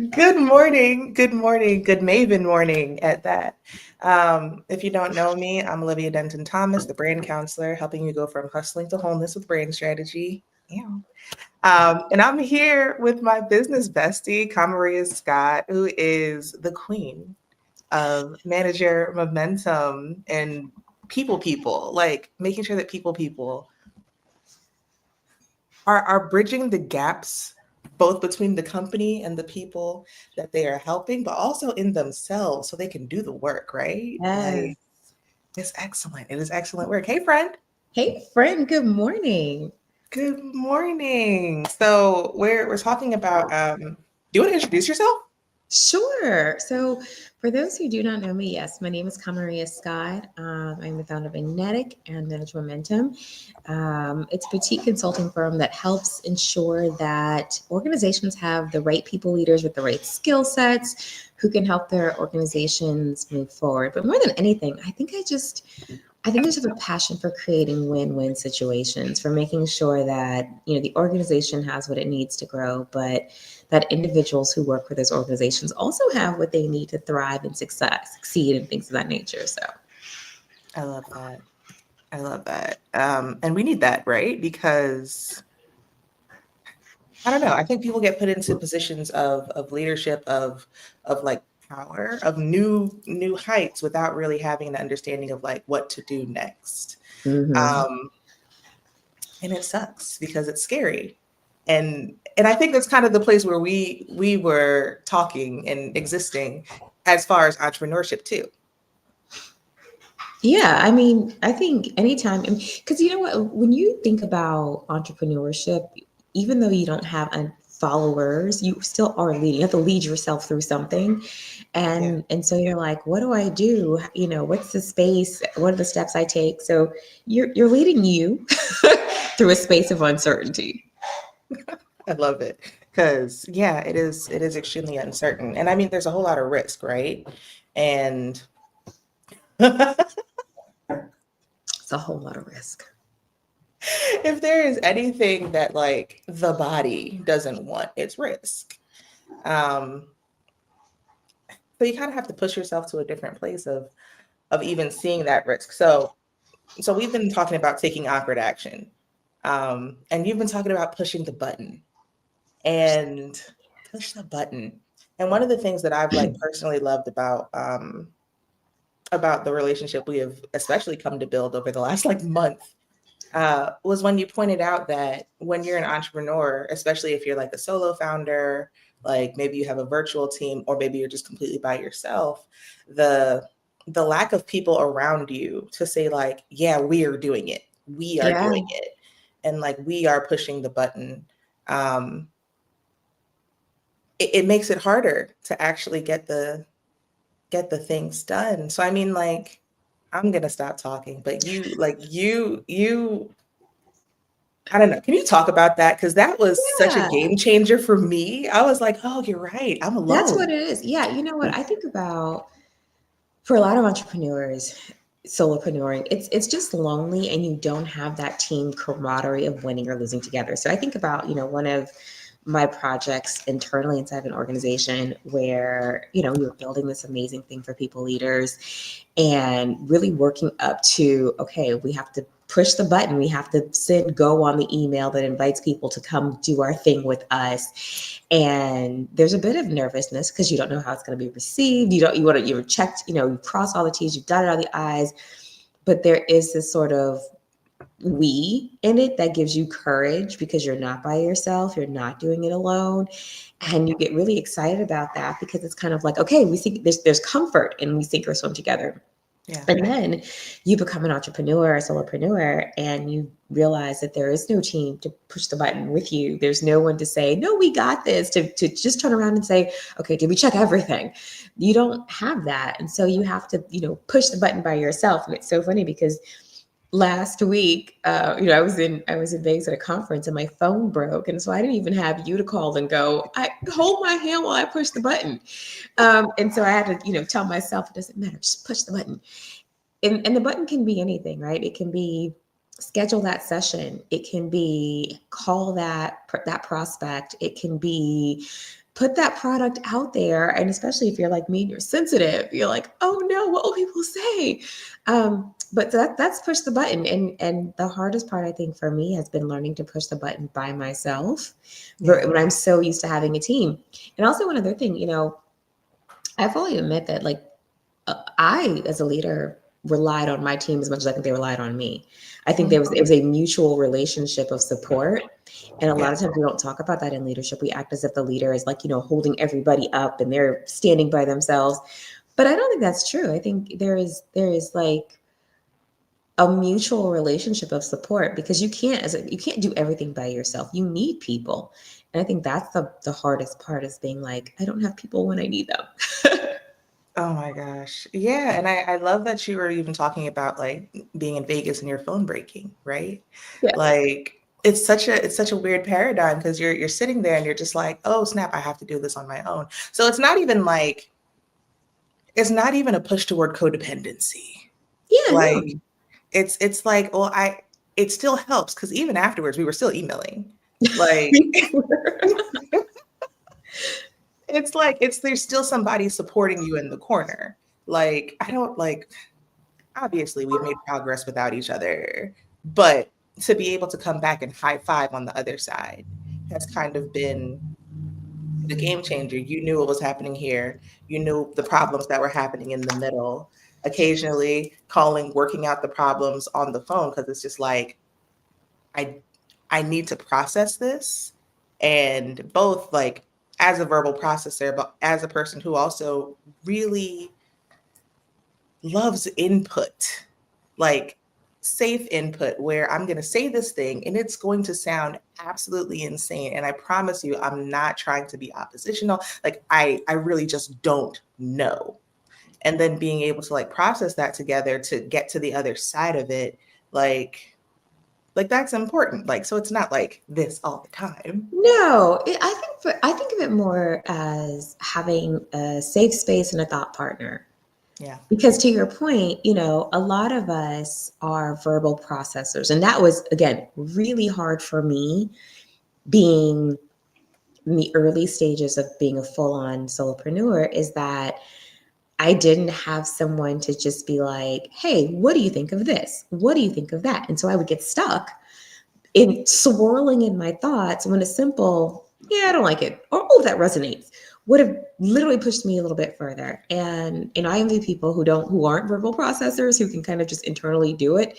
Good morning. Good morning. Good Maven morning at that. If you don't know me, I'm Olivia Denton Thomas, the brand counselor, helping you go from hustling to wholeness with brand strategy. Yeah. And I'm here with my business bestie, Kamaria Scott, who is the queen of manager momentum and people, like making sure that people are bridging the gaps both between the company and the people that they are helping, but also in themselves so they can do the work, right? Yes. Like it's excellent. It is excellent work. Hey friend. Hey, friend, good morning. Good morning. So we're talking about do you want to introduce yourself? Sure. So, for those who do not know me, yes, my name is Kamaria Scott. I'm the founder of Magnetic and Manage Momentum. It's a boutique consulting firm that helps ensure that organizations have the right people leaders with the right skill sets who can help their organizations move forward. But more than anything, I think there's a passion for creating win-win situations, for making sure that the organization has what it needs to grow, but that individuals who work for those organizations also have what they need to thrive and succeed, and things of that nature. So, I love that. I love that. And we need that, right? Because I don't know. I think people get put into positions of leadership, of like power, of new heights without really having an understanding of like what to do next. mhm. Um, and it sucks because it's scary. And I think that's kind of the place where we were talking and existing as far as entrepreneurship too. Yeah, I mean, I think anytime, because you know what, when you think about entrepreneurship, even though you don't have followers, you still are leading. You have to lead yourself through something, Yeah, and so you're like, what do I do? What's the space? What are the steps I take? So you're leading you through a space of uncertainty. I love it because yeah, it is extremely uncertain. And I mean, there's a whole lot of risk, right? And It's a whole lot of risk. if there is anything that like the body doesn't want, it's risk. Um, so you kind of have to push yourself to a different place of even seeing that risk. So we've been talking about taking awkward action. And you've been talking about pushing the button and push the button. And one of the things that I've like personally loved about the relationship we have especially come to build over the last like month was when you pointed out that when you're an entrepreneur, especially if you're like a solo founder, like maybe you have a virtual team, or maybe you're just completely by yourself, the the lack of people around you to say like, yeah, we are Yeah. doing it, and like we are pushing the button. Um, it makes it harder to actually get the things done. So I mean, like, I'm gonna stop talking, but you I don't know. Can you talk about that? Because that was such a Yeah. game changer for me. I was like, oh, you're right. I'm That's what alone. it is. Yeah, you know what? I think about for a lot of entrepreneurs, solopreneuring, it's just lonely and you don't have that team camaraderie of winning or losing together. So I think about, one of my projects internally inside of an organization where, we were building this amazing thing for people leaders and really working up to, okay, we have to push the button. We have to send go on the email that invites people to come do our thing with us. And there's a bit of nervousness because you don't know how it's going to be received. You want to, you've checked, you cross all the T's, you've dotted all the I's, but there is this sort of we in it that gives you courage because you're not by yourself, you're not doing it alone, and you get really excited about that because it's kind of like, okay, we think there's comfort and we sink or swim together. Yeah. And then you become an entrepreneur, a solopreneur, and you realize that there is no team to push the button with you. There's no one to say, no, we got this, to just turn around and say, okay, did we check everything? You don't have that. And so you have to, push the button by yourself. And it's so funny because last week, I was in Vegas at a conference and my phone broke, and so I didn't even have you to call and go, I hold my hand while I push the button. And so I had to, tell myself it doesn't matter, just push the button. And the button can be anything, right? It can be schedule that session. It can be call that prospect. It can be put that product out there. And especially if you're like me and you're sensitive, you're like, oh no, what will people say? But that's push the button. And the hardest part, I think, for me has been learning to push the button by myself Yeah. when I'm so used to having a team. And also one other thing, I fully admit that like I, as a leader, relied on my team as much as I think they relied on me. I think Mhm. it was a mutual relationship of support. And a Yeah. lot of times we don't talk about that in leadership. We act as if the leader is like, holding everybody up and they're standing by themselves. But I don't think that's true. I think there is like a mutual relationship of support because you can't do everything by yourself. You need people. And I think that's the hardest part is being like, I don't have people when I need them. Oh my gosh. Yeah. And I love that you were even talking about like being in Vegas and your phone breaking, right? Yeah. Like it's such a weird paradigm because you're sitting there and you're just like, oh snap, I have to do this on my own. So it's not even a push toward codependency. Yeah, no. Like it's like, well, it still helps because even afterwards we were still emailing. Like it's like there's still somebody supporting you in the corner. Like I don't like obviously we've made progress without each other, but to be able to come back and high five on the other side has kind of been the game changer. You knew what was happening here. You knew the problems that were happening in the middle. Occasionally calling, working out the problems on the phone because it's just like I I need to process this, and both like as a verbal processor, but as a person who also really loves input, like safe input where I'm going to say this thing and it's going to sound absolutely insane. And I promise you, I'm not trying to be oppositional. Like I really just don't know. And then being able to like process that together to get to the other side of it, like that's important. Like, so it's not like this all the time. No, I think of it more as having a safe space and a thought partner. Yeah. Because to your point, a lot of us are verbal processors. And that was, again, really hard for me being in the early stages of being a full on solopreneur is that I didn't have someone to just be like, hey, what do you think of this? What do you think of that? And so I would get stuck in swirling in my thoughts when a simple, yeah, I don't like it, or oh, that resonates, would have literally pushed me a little bit further. And I envy people who aren't verbal processors who can kind of just internally do it.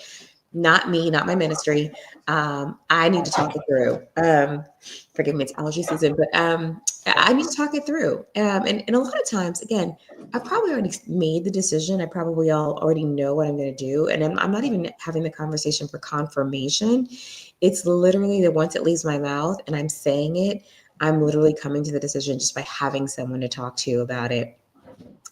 Not me, not my ministry. I need to talk it through. Forgive me, it's allergy season, but I need to talk it through. And a lot of times, again, I probably already made the decision. I probably already know what I'm going to do. And I'm not even having the conversation for confirmation. It's literally that once it leaves my mouth and I'm saying it, I'm literally coming to the decision just by having someone to talk to about it.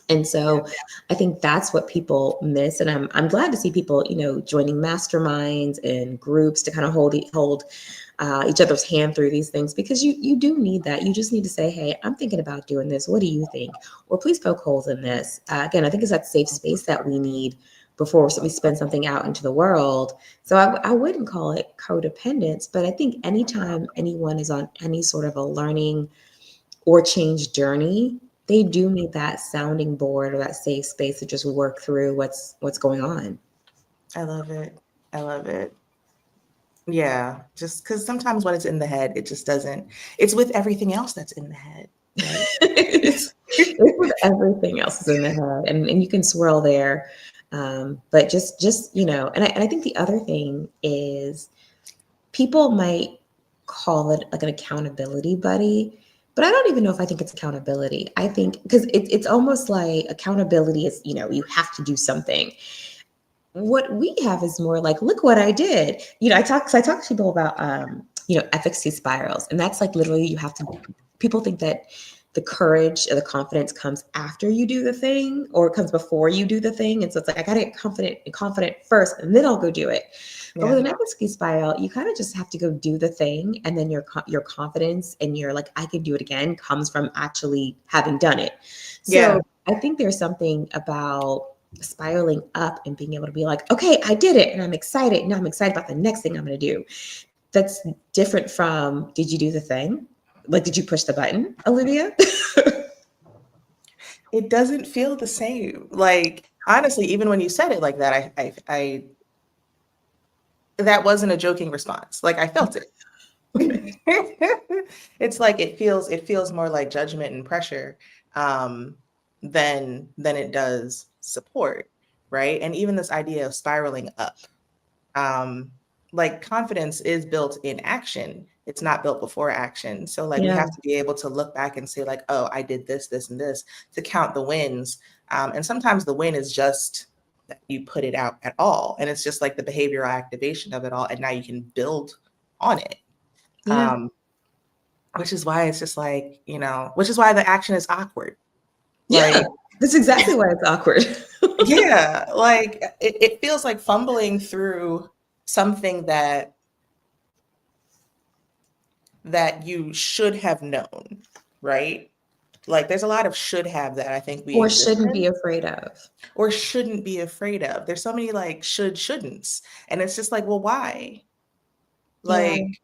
And Yeah. so I think that's what people miss. And I'm glad to see people, joining masterminds and groups to kind of hold each other's hand through these things because you do need that. You just need to say, hey, I'm thinking about doing this. What do you think? Or please poke holes in this. Again, I think it's that safe space that we need before we spend something out into the world. So I wouldn't call it codependence, but I think anytime anyone is on any sort of a learning or change journey, they do need that sounding board or that safe space to just work through what's going on. I love it. I love it. Yeah, just because sometimes when it's in the head, it just doesn't. It's with everything else that's in the head, right? It's with everything else is in the head, and you can swirl there. But just and I think the other thing is people might call it like an accountability buddy, but I don't even know if I think it's accountability. I think because it's almost like accountability is, you have to do something. What we have is more like, look what I did. I talk to people about efficacy spirals, and that's like literally you have to. People think that the courage or the confidence comes after you do the thing, or it comes before you do the thing, and so it's like I gotta get confident first, and then I'll go do it. But with Yeah. an efficacy spiral, you kind of just have to go do the thing, and then your confidence and your like I can do it again comes from actually having done it. Yeah. So I think there's something about spiraling up and being able to be like, okay, I did it and I'm excited. Now I'm excited about the next thing I'm going to do. That's different from, did you do the thing? Like, did you push the button, Olivia? It doesn't feel the same. Like, honestly, even when you said it like that, that wasn't a joking response. Like, I felt it. It's like it feels more like judgment and pressure, um, than it does support, right? And even this idea of spiraling up, um, like confidence is built in action. It's not built before action. So like we Yeah. have to be able to look back and say like, oh, I did this, this, and this to count the wins. And sometimes the win is just that you put it out at all, and it's just like the behavioral activation of it all, and now you can build on it. Yeah. Um, which is why it's just like, which is why the action is awkward. Yeah. Like, That's exactly why it's awkward. yeah, like it feels like fumbling through something that you should have known, right? Like there's a lot of should have that I think we Or exist shouldn't be in afraid of. or shouldn't be afraid of. There's so many like shouldn'ts. And it's just like, well, why? Yeah. Like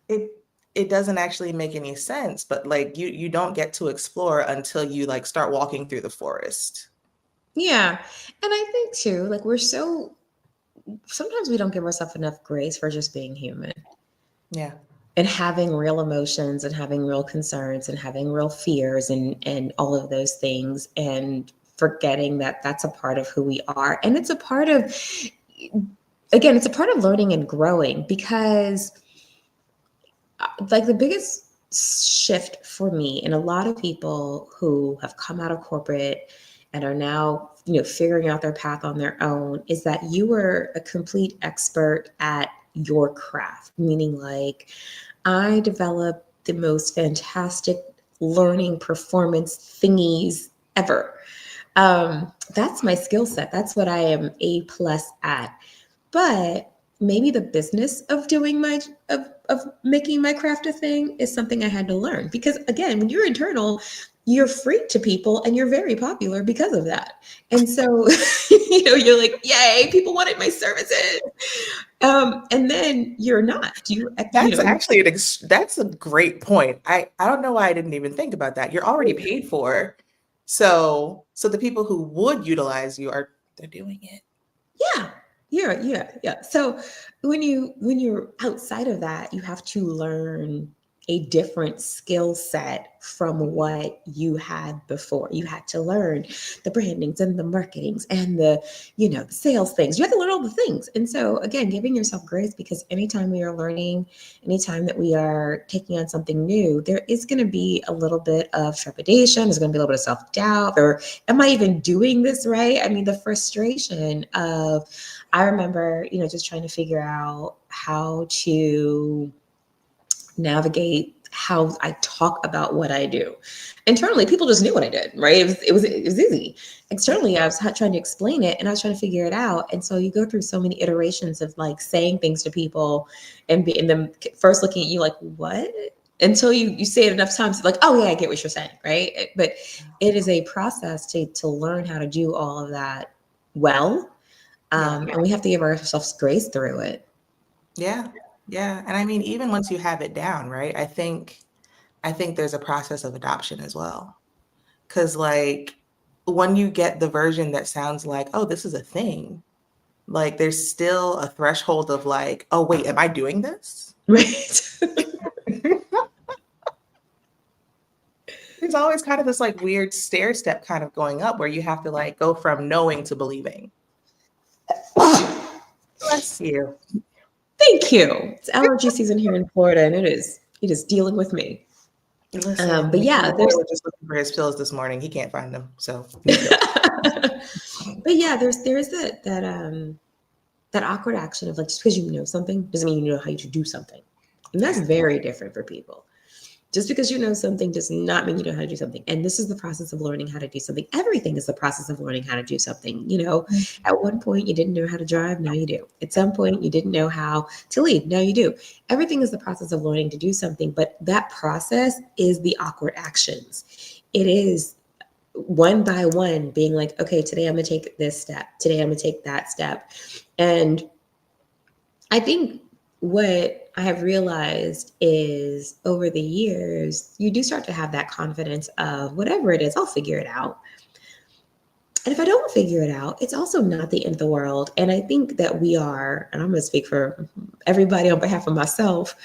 it it doesn't actually make any sense, but like you don't get to explore until you like start walking through the forest. Yeah. And I think too, like sometimes we don't give ourselves enough grace for just being human Yeah. and having real emotions and having real concerns and having real fears and all of those things, and forgetting that that's a part of who we are. And it's a part of, again, it's a part of learning and growing, because like the biggest shift for me and a lot of people who have come out of corporate and are now, figuring out their path on their own, is that you were a complete expert at your craft, meaning like I developed the most fantastic learning performance thingies ever. That's my skill set. That's what I am A plus at. But maybe the business of doing of making my craft a thing is something I had to learn. Because again, when you're internal, you're free to people and you're very popular because of that. And so, you're like, yay, people wanted my services. And then you're not. That's actually that's a great point. I don't know why I didn't even think about that. You're already paid for. So the people who would utilize you they're doing it. Yeah. Yeah. So when you're outside of that, you have to learn a different skill set from what you had before. You had to learn the brandings and the marketings and the sales things. You have to learn all the things. And so again, giving yourself grace, because anytime we are learning, anytime that we are taking on something new, there is going to be a little bit of trepidation. There's going to be a little bit of self-doubt, or am I even doing this right? I mean, the frustration of, I remember, just trying to figure out how to navigate how I talk about what I do. Internally, people just knew what I did, right? It was easy. Externally, I was trying to explain it and I was trying to figure it out. And so you go through so many iterations of like saying things to people and them first looking at you like, what? Until you say it enough times, like, oh yeah, I get what you're saying, right? But it is a process to learn how to do all of that well, Yeah. and we have to give ourselves grace through it. Yeah. Yeah. And I mean, even once you have it down, right? I think there's a process of adoption as well. Cause like when you get the version that sounds like, oh, this is a thing, like there's still a threshold of like, oh wait, am I doing this? Right. There's always kind of this like weird stair step kind of going up where you have to like go from knowing to believing. Bless you. Thank you. It's allergy season here in Florida, and it is dealing with me. Listen, But yeah, the boy there's was just looking for his pills this morning. He can't find them, so no pills. but yeah, there's that awkward action of like, just because you know something doesn't mean you know how to do something, and that's Yeah, very different for people. Just because you know something does not mean you know how to do something. And this is the process of learning how to do something. Everything is the process of learning how to do something. At one point you didn't know how to drive, now you do. At some point you didn't know how to lead, now you do. Everything is the process of learning to do something, but that process is the awkward actions. It is one by one being like, okay, today I'm going to take this step. Today I'm going to take that step. And I think what I have realized is over the years, you do start to have that confidence of whatever it is, I'll figure it out. And if I don't figure it out, it's also not the end of the world. And I think that we are, and I'm going to speak for everybody on behalf of myself,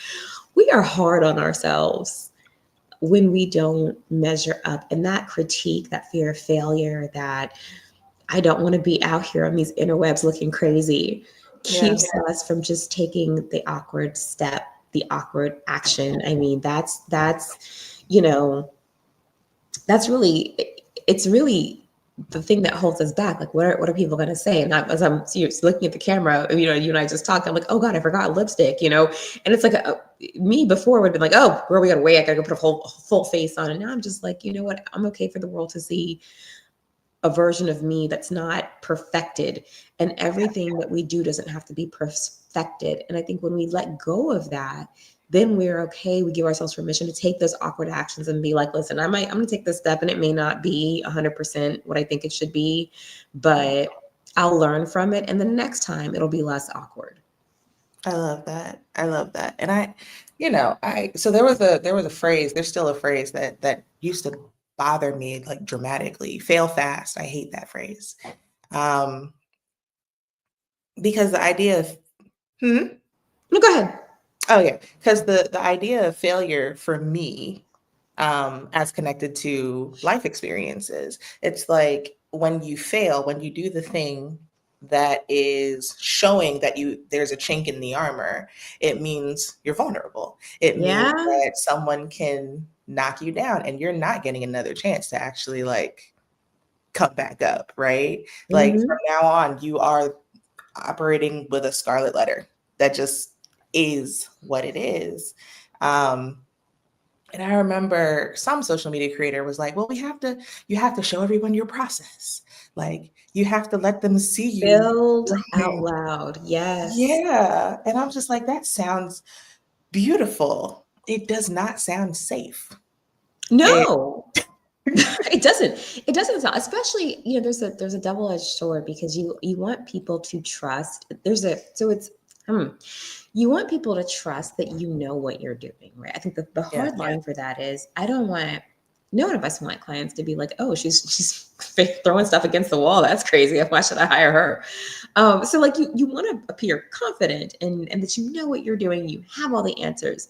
we are hard on ourselves when we don't measure up. And that critique, that fear of failure, that I don't want to be out here on these interwebs looking crazy, Yeah. keeps us from just taking the awkward step, the awkward action. I mean, you know, that's really, it's really the thing that holds us back. Like, what are people going to say? And as I'm looking at the camera, you and I just talked, I'm like, oh God, I forgot lipstick, and it's like me before would have been like, oh, girl, we got to wait. I got to go put a full face on. And now I'm just like, you know what? I'm okay for the world to see a version of me that's not perfected. And everything that we do doesn't have to be perfected. And I think when we let go of that, then we're okay. We give ourselves permission to take those awkward actions and be like, listen, I'm going to take this step and it may not be 100% what I think it should be, but I'll learn from it. And the next time it'll be less awkward. I love that. I love that. And so there was a phrase, there's still a phrase that used to bother me like dramatically. Fail fast. I hate that phrase. Um, because the idea of No, go ahead. oh yeah, because the idea of failure for me, as connected to life experiences, it's like when you fail, when you do the thing that is showing that there's a chink in the armor, it means you're vulnerable. It means Yeah. that someone can knock you down and you're not getting another chance to actually like come back up, right? Like from Mm-hmm. now on, you are operating with a scarlet letter. That just is what it is. Um, and I remember some social media creator was like, well, you have to show everyone your process. Like you have to let them see you Build out growing. loud. Yes. Yeah. And I'm just like, that sounds beautiful. It does not sound safe. It No. It doesn't sound, especially, there's a double-edged sword because you want people to trust. Hmm, you want people to trust that you know what you're doing, right? I think the yeah. hard line for that is I don't want no one of us want clients to be like, oh, she's throwing stuff against the wall. That's crazy. Why should I hire her? So like you want to appear confident and that you know what you're doing, you have all the answers.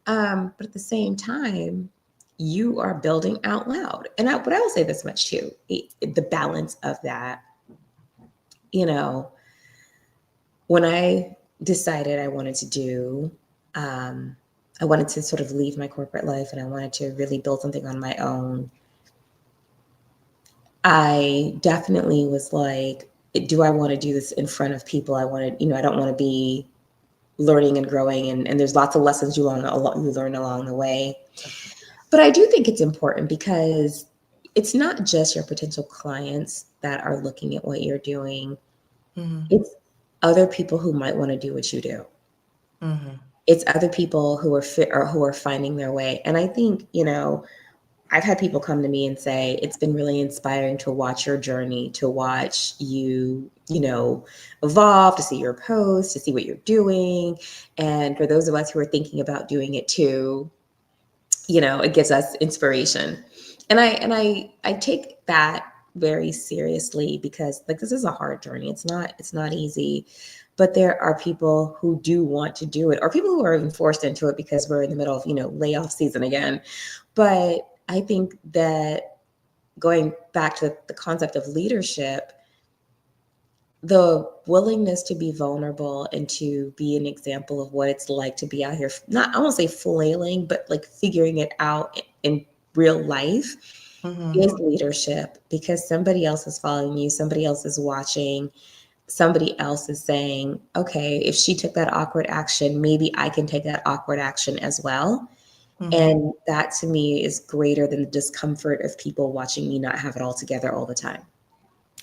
But at the same time, you are building out loud. But I will say this much too: the balance of that. You know, when I decided um, I wanted to sort of leave my corporate life and I wanted to really build something on my own. I definitely was like, do I want to do this in front of people? I don't want to be learning and growing, and there's lots of lessons you learn along the way. But I do think it's important because it's not just your potential clients that are looking at what you're doing. Hmm. It's other people who might want to do what you do. Hmm. It's other people who are fit or who are finding their way. And I think, I've had people come to me and say, it's been really inspiring to watch your journey, to watch you, evolve, to see your posts, to see what you're doing. And for those of us who are thinking about doing it too, it gives us inspiration. And I take that very seriously because like this is a hard journey. It's not easy. But there are people who do want to do it, or people who are even forced into it because we're in the middle of, layoff season again. But I think that going back to the concept of leadership, the willingness to be vulnerable and to be an example of what it's like to be out here, not, I won't say flailing, but like figuring it out in real life Hmm. is leadership because somebody else is following you, somebody else is watching, somebody else is saying, okay, if she took that awkward action, maybe I can take that awkward action as well. Hmm. And that to me is greater than the discomfort of people watching me not have it all together all the time.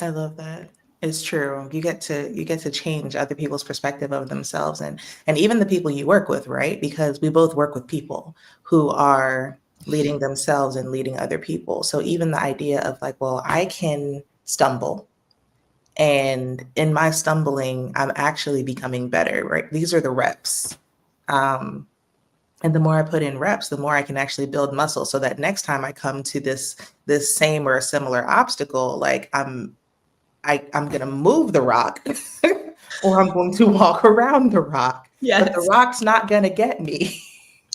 I love that. It's true. You get to change other people's perspective of themselves and even the people you work with, right? Because we both work with people who are leading themselves and leading other people. So even the idea of like, well, I can stumble and in my stumbling, I'm actually becoming better, right? These are the reps. And the more I put in reps, the more I can actually build muscle, so that next time I come to this same or a similar obstacle, like I'm gonna move the rock or I'm going to walk around the rock, but the Yes. rock's not gonna get me.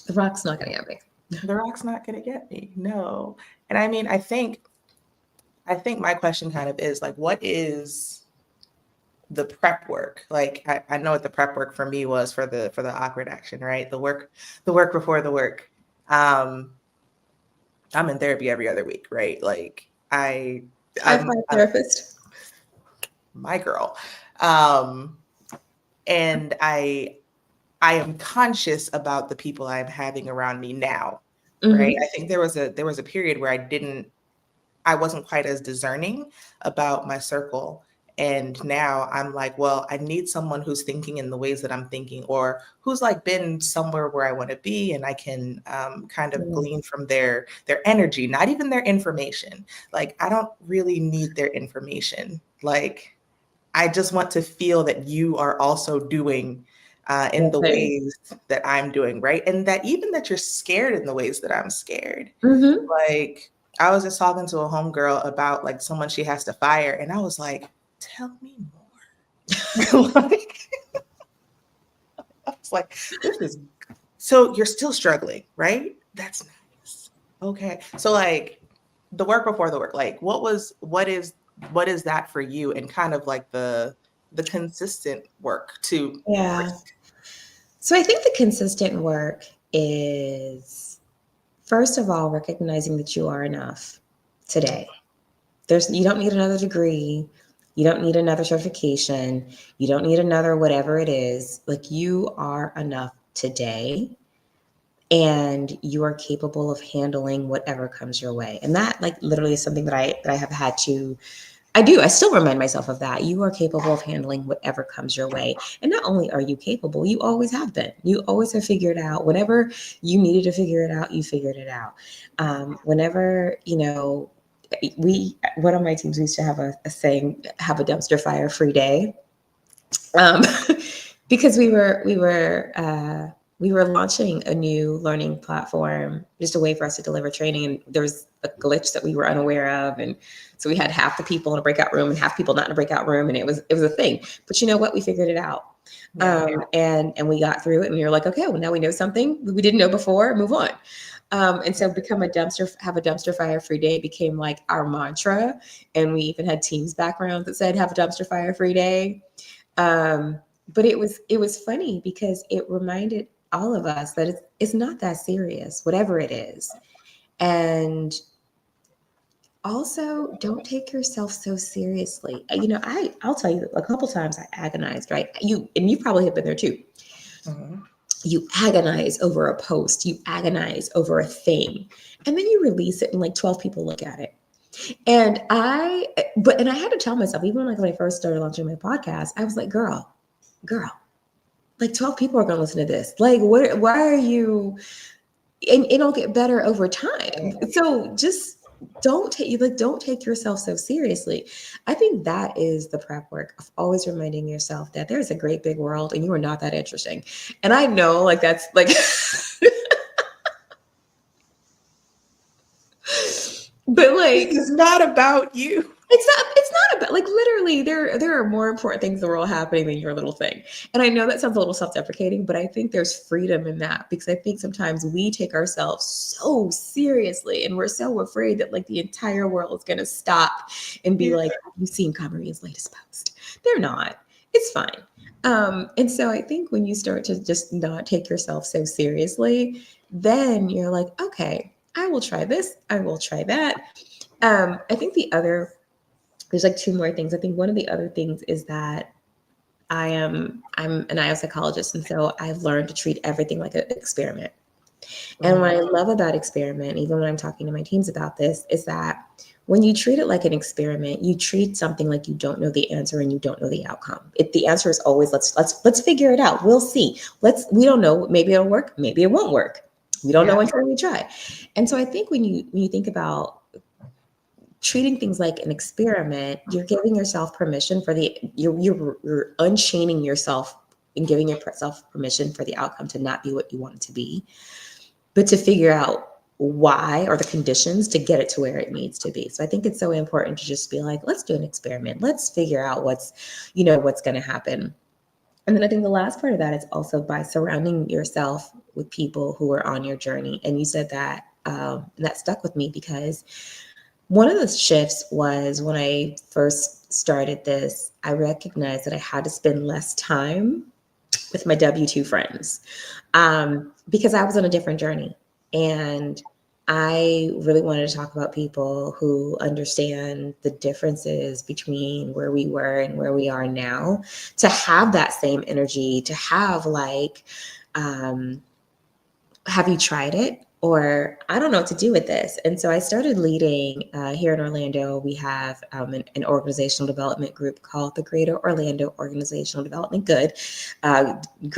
The rock's not going to get me. The rock's not gonna get me. No. And I mean, I think my question kind of is like, what is the prep work? Like I know what the prep work for me was for the awkward action, right? The work before the work. Um, I'm in therapy every other week, right? Like High five, I'm therapist. my girl. Um, and I am conscious about the people I'm having around me now, right? Mm-hmm. I think there was a period where I wasn't quite as discerning about my circle. And now I'm like, well, I need someone who's thinking in the ways that I'm thinking, or who's like been somewhere where I want to be, and I can kind of glean from their energy, not even their information. Like I don't really need their information. Like I just want to feel that you are also doing in the Okay. ways that I'm doing, right? And that even that you're scared in the ways that I'm scared. Mm-hmm. Like I was just talking to a homegirl about like someone she has to fire, and I was like, "Tell me more." Like, I was like, "This is so you're still struggling, right? That's nice. Okay, so like the work before the work, like what is that for you, and kind of like the consistent work to Yeah. risk. So I think the consistent work is, first of all, recognizing that you are enough today. You don't need another degree. You don't need another certification. You don't need another whatever it is. Like you are enough today, and you are capable of handling whatever comes your way. And that like literally is something that I have had to I still remind myself of that. You are capable of handling whatever comes your way. And not only are you capable, you always have been. You always have figured out whenever you needed to figure it out, you figured it out. Whenever, one of my teams used to have a saying, have a dumpster fire free day. Um, because we were launching a new learning platform, just a way for us to deliver training, and there was a glitch that we were unaware of, and so we had half the people in a breakout room and half people not in a breakout room, and it was a thing. But you know what? We figured it out. Yeah. And we got through it, and we were like, okay, well now we know something we didn't know before. Move on. And so have a dumpster fire free day became like our mantra, and we even had teams backgrounds that said have a dumpster fire free day. Um, but it was funny because it reminded all of us that it's not that serious, whatever it is. And also don't take yourself so seriously. I'll tell you a couple times I agonized, right? You probably have been there too. Mhm. You agonize over a post, you agonize over a thing, and then you release it and like 12 people look at it. And I had to tell myself, even like when I first started launching my podcast, I was like, girl, like 12 people are going to listen to this. Like, why are you, and it'll get better over time. So just don't take yourself so seriously. I think that is the prep work of always reminding yourself that there's a great big world and you are not that interesting. And I know like that's like, but This like, is not about you. it's not about, like, literally there are more important things in the world happening than your little thing. And I know that sounds a little self-deprecating, but I think there's freedom in that, because I think sometimes we take ourselves so seriously and we're so afraid that like the entire world is going to stop and be Yeah. like, have you seen Camaria's latest post? They're not. It's fine. And so I think when you start to just not take yourself so seriously, then you're like, okay, I will try this, I will try that. I think there's like two more things. I think one of the other things is that I'm an IO psychologist, and so I've learned to treat everything like an experiment. And Mhm. what I love about experiment, even when I'm talking to my teams about this, is that when you treat it like an experiment, you treat something like you don't know the answer and you don't know the outcome. If the answer is always let's figure it out. We'll see. We don't know. Maybe it'll work. Maybe it won't work. We don't Yeah. know until we try. And so I think when you think about treating things like an experiment, you're giving yourself permission for you're unchaining yourself and giving yourself permission for the outcome to not be what you want it to be, but to figure out why or the conditions to get it to where it needs to be. So I think it's so important to just be like, let's do an experiment. Let's figure out what's going to happen. And then I think the last part of that is also by surrounding yourself with people who are on your journey. And you said that, and that stuck with me because one of the shifts was when I first started this, I recognized that I had to spend less time with my W-2 friends, because I was on a different journey. And I really wanted to talk about people who understand the differences between where we were and where we are now, to have that same energy, to have like, um, have you tried it? Or I don't know what to do with this. And so I started leading here in Orlando. We have an organizational development group called the Greater Orlando Organizational Development Good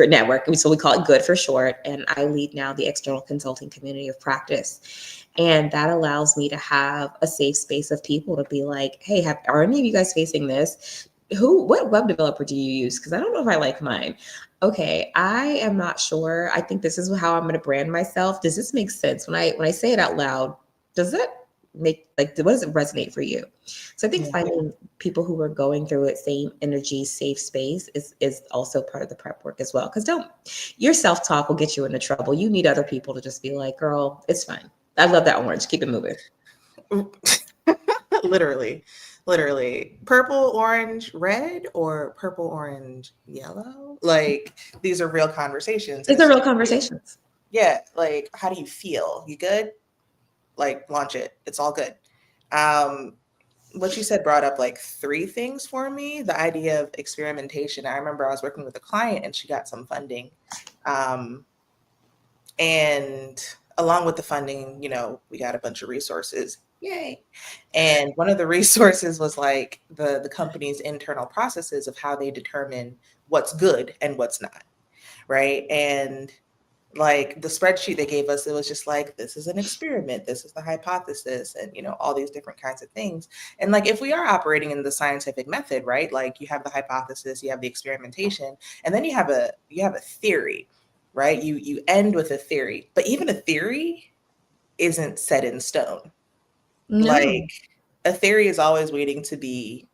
Network. So we call it GOOD for short. And I lead now the external consulting community of practice. And that allows me to have a safe space of people to be like, hey, are any of you guys facing this? What web developer do you use? Because I don't know if I like mine. Okay, I am not sure. I think this is how I'm going to brand myself. Does this make sense when I say it out loud? Does it make like what does it resonate for you? So I think Yeah. finding people who are going through it, same energy, safe space is also part of the prep work as well. Because don't your self talk will get you into trouble. You need other people to just be like, girl, it's fine. I love that orange. Keep it moving. Literally, literally. Purple, orange, red, or purple, orange, yellow. Like these are real conversations, and These are it's real just conversations. yeah. Like, how do you feel? You good? Like, launch it. It's all good. Um, what you said brought up like three things for me. The idea of experimentation. I remember I was working with a client and she got some funding. Um, and along with the funding, we got a bunch of resources. Yay. And one of the resources was like the company's internal processes of how they determine what's good and what's not. Right. And like the spreadsheet they gave us, it was just like, this is an experiment, this is the hypothesis, and all these different kinds of things. And like if we are operating in the scientific method, right, like you have the hypothesis, you have the experimentation, and then you have a theory, right? You end with a theory, but even a theory isn't set in stone. No. Like a theory is always waiting to be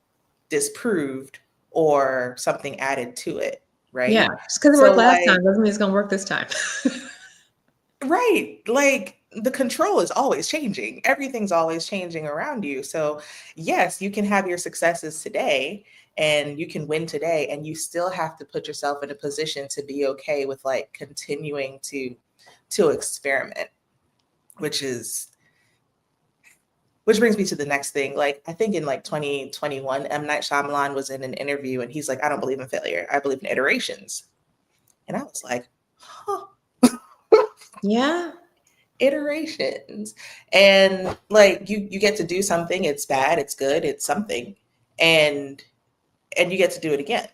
disproved or something added to it, Yeah. right? Just because it So worked last like time doesn't mean it's gonna work this time. right. Like the control is always changing. Everything's always changing around you. So, yes, you can have your successes today and you can win today, and you still have to put yourself in a position to be okay with like continuing to experiment, which is which brings me to the next thing. Like I think in like 2021, M. Night Shyamalan was in an interview and he's like, I don't believe in failure. I believe in iterations. And I was like, huh. Yeah. Iterations. And like you get to do something, it's bad, it's good, it's something, and you get to do it again,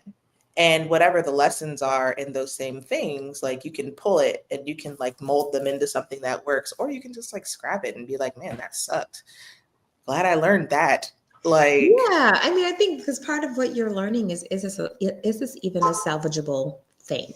and whatever the lessons are in those same things, like you can pull it and you can like mold them into something that works, or you can just like scrap it and be like, man, that sucked, glad I learned that. Like Yeah, I mean, I think because part of what you're learning is this even a salvageable thing,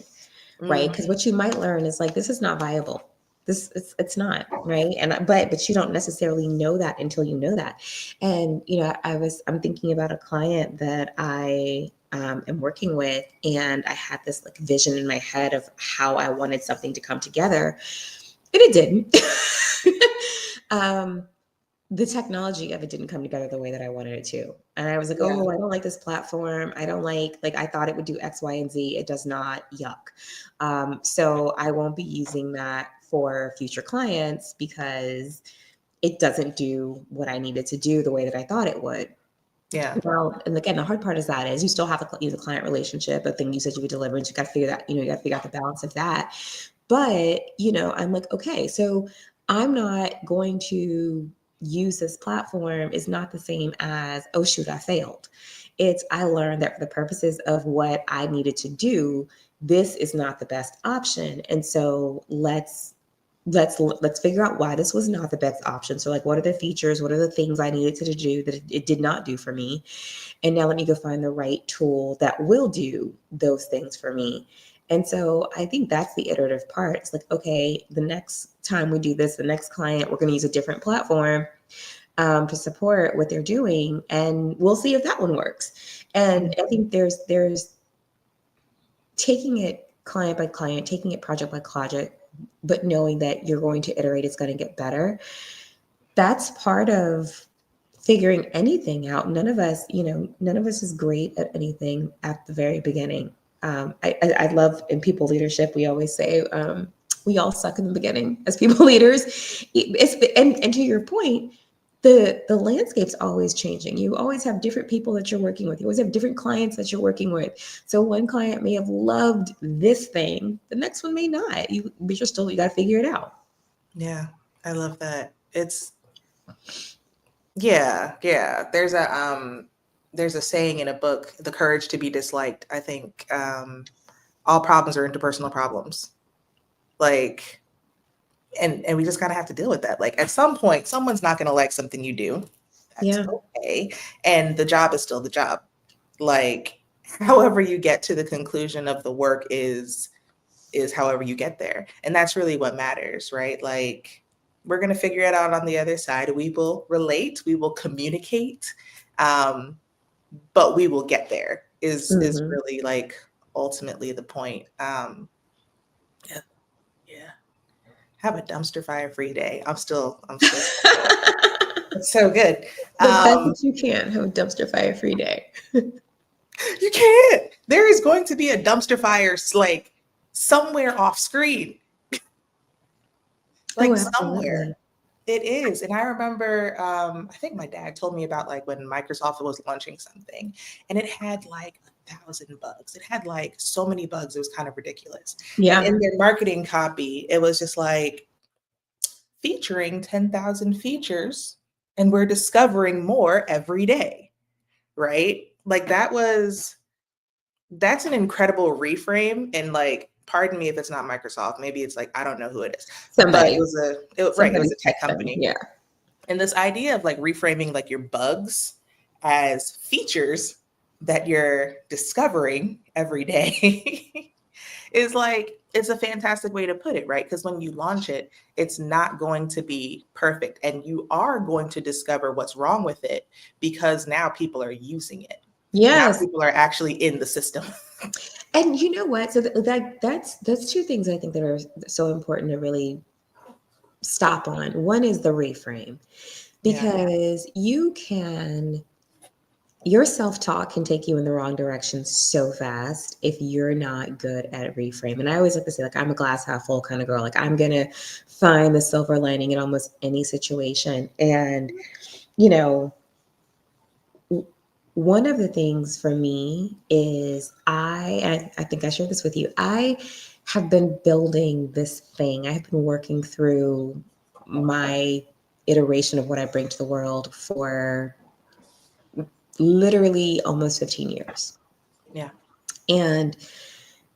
right? mm, Because what you might learn is like this is not viable. It's not right, and but you don't necessarily know that until you know that. And I'm thinking about a client that I am working with, and I had this like vision in my head of how I wanted something to come together, and it didn't. um, the technology of it didn't come together the way that I wanted it to. And I was like, yeah, oh, I don't like this platform. I don't like I thought it would do X, Y, and Z. It does not. Yuck. So I won't be using that for future clients because it doesn't do what I needed to do the way that I thought it would. yeah, Well, and again, the hard part is that is you still have a client relationship, a thing you said you would deliver, and you got to figure that, you got to figure out the balance of that. But, I'm like, okay, so I'm not going to use this platform is not the same as, oh, shoot, I failed. It's, I learned that for the purposes of what I needed to do, this is not the best option. And so let's let's figure out why this was not the best option. So like, what are the features? What are the things I needed to do that it did not do for me? And now let me go find the right tool that will do those things for me. And so I think that's the iterative part. It's like, okay, the next time we do this, the next client, we're going to use a different platform to support what they're doing, and we'll see if that one works. And I think there's taking it client by client, taking it project by project, but knowing that you're going to iterate, it's going to get better. That's part of figuring anything out. None of us is great at anything at the very beginning. I love in people leadership, we always say, we all suck in the beginning as people leaders. And to your point, the landscape's always changing. You always have different people that you're working with. You always have different clients that you're working with. So one client may have loved this thing, the next one may not. You got to figure it out. Yeah, I love that. It's yeah, yeah. There's a saying in a book, The Courage to be Disliked. I think all problems are interpersonal problems. Like, and we just kind of have to deal with that. Like at some point, someone's not going to like something you do. That's Yeah. okay. And the job is still the job. Like, however you get to the conclusion of the work is however you get there. And that's really what matters, right? Like, we're going to figure it out on the other side. We will relate, we will communicate, but we will get there is Mhm. really like ultimately the point. Yeah, yeah. Have a dumpster fire free day. I'm still it's so good. The best Um, that you can have a dumpster fire free day. you can't. There is going to be a dumpster fire like somewhere off screen, Oh, like somewhere. absolutely. It is. And I remember, I think my dad told me about like when Microsoft was launching something and it had like 1,000 bugs. It had like so many bugs. It was kind of ridiculous. And Yeah. in their marketing copy, it was just like featuring 10,000 features and we're discovering more every day. Right. Like that's an incredible reframe. And like, pardon me if it's not Microsoft, maybe it's like, I don't know who it is, but Somebody. right. It Somebody was a tech text them. company. Yeah. And this idea of like reframing like your bugs as features that you're discovering every day is like, it's a fantastic way to put it, right? Because when you launch it, it's not going to be perfect. And you are going to discover what's wrong with it because now people are using it. Now Yes. people are actually in the system. And you know what? So that's two things I think that are so important to really stop on. One is the reframe, Yeah. because your self-talk can take you in the wrong direction so fast if you're not good at reframe. And I always like to say, like, I'm a glass half full kind of girl. Like, I'm gonna find the silver lining in almost any situation. And you know, one of the things for me is I think I shared this with you. I have been building this thing. I have been working through my iteration of what I bring to the world for literally almost 15 years. Yeah. And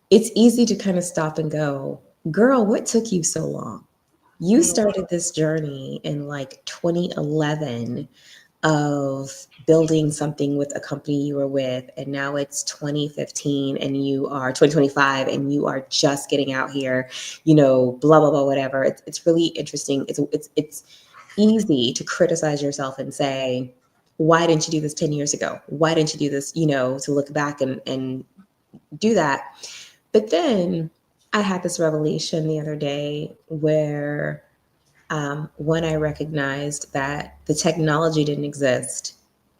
it's easy to kind of stop and go, girl, what took you so long? You Mm, started this journey in like 2011 of building something with a company you were with, and now it's 2015 and you are 2025 and you are just getting out here, blah blah blah, whatever. It's really interesting. It's easy to criticize yourself and say, why didn't you do this 10 years ago? Why didn't you do this, to look back and do that. But then I had this revelation the other day where when I recognized that the technology didn't exist